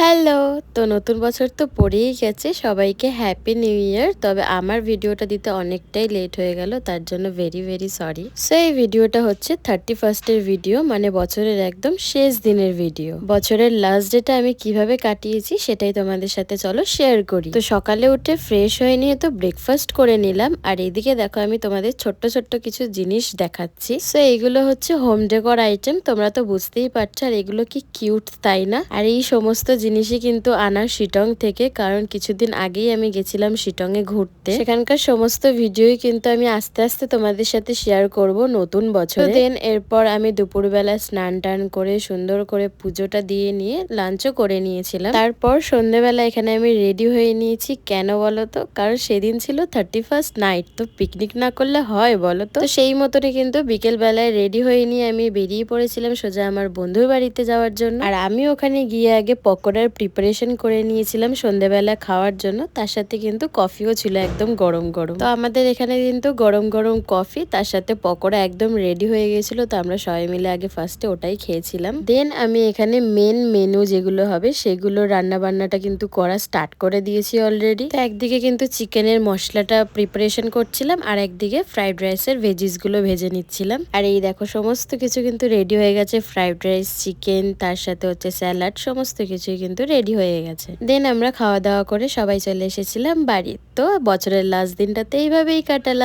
Hello! তো নতুন বছর তো পড়েই গেছে। সবাইকে হ্যাপি নিউ ইয়ার। তবে আমার ভিডিওটা দিতে অনেকটাই লেট হয়ে গেল। তার জন্য ভেরি সরি। সো এই ভিডিওটা হচ্ছে 31st এর ভিডিও, মানে বছরের একদম শেষ দিনের ভিডিও। বছরের লাস্ট ডেটা আমি কিভাবে কাটিয়েছি সেটাই তোমাদের সাথে চলো শেয়ার করি। তো সকালে উঠে ফ্রেশ হয়ে নিয়ে তো ব্রেকফাস্ট করে নিলাম। আর এদিকে দেখো আমি তোমাদের ছোট্ট কিছু জিনিস দেখাচ্ছি। সো এইগুলো হচ্ছে হোম ডেকোর আইটেম। তোমরা তো বুঝতেই পারছো আর এগুলো কি কিউট, তাই না? আর এই সমস্ত জিনিসই কিন্তু আনা শিটং থেকে, কারণ কিছুদিন আগেই আমি গেছিলাম শিটং এ ঘুরতে। সেখানকার সমস্ত ভিডিওই কিন্তু আমি আস্তে আস্তে তোমাদের সাথে শেয়ার করব নতুন বছরে। দেন এরপর আমি দুপুরবেলা স্নান টান করে সুন্দর করে পুজোটা দিয়ে নিয়ে লাঞ্চও করে নিয়েছিলাম। তারপর সন্ধ্যেবেলা এখানে আমি রেডি হয়ে নিয়েছি। কেন বলো তো? কারণ সেদিন ছিল 31st নাইট, তো পিকনিক না করলে হয় বলো তো? সেই মতনই কিন্তু বিকেল বেলায় রেডি হয়ে নিয়ে আমি বেরিয়ে পড়েছিলাম সোজা আমার বন্ধুর বাড়িতে যাওয়ার জন্য। আর আমি ওখানে গিয়ে আগে পকোড়ার প্রিপারেশন করে নিয়েছিলাম সন্ধ্যেবেলা খাওয়ার জন্য। তার সাথে কিন্তু কফিও ছিল একদম গরম গরম। তো আমাদের এখানে কিন্তু গরম গরম কফি তার সাথে পকোড়া একদম রেডি হয়ে গেছিল। তো আমরা সবাই মিলে আগে ফার্স্টে ওটাই খেয়েছিলাম। দেন আমি এখানে মেন মেনু যেগুলো হবে সেগুলো রান্না বান্নাটা কিন্তু করা স্টার্ট করে দিয়েছি অলরেডি। তো একদিকে কিন্তু চিকেনের মশলাটা প্রিপারেশন করছিলাম আর একদিকে ফ্রাইড রাইসের ভেজিস গুলো ভেজে নিচ্ছিলাম। আর এই দেখো সমস্ত কিছু কিন্তু রেডি হয়ে গেছে। ফ্রাইড রাইস, চিকেন, তার সাথে হচ্ছে স্যালাড, সমস্ত কিছুই কিন্তু রেডি হয়ে গেছে। দেন আমরা খাওয়া দাওয়া করে সবাই চলে এসেছিলাম বাড়ি। তো বছরের লাস্ট দিনটাতে এইভাবেই কাটালাম।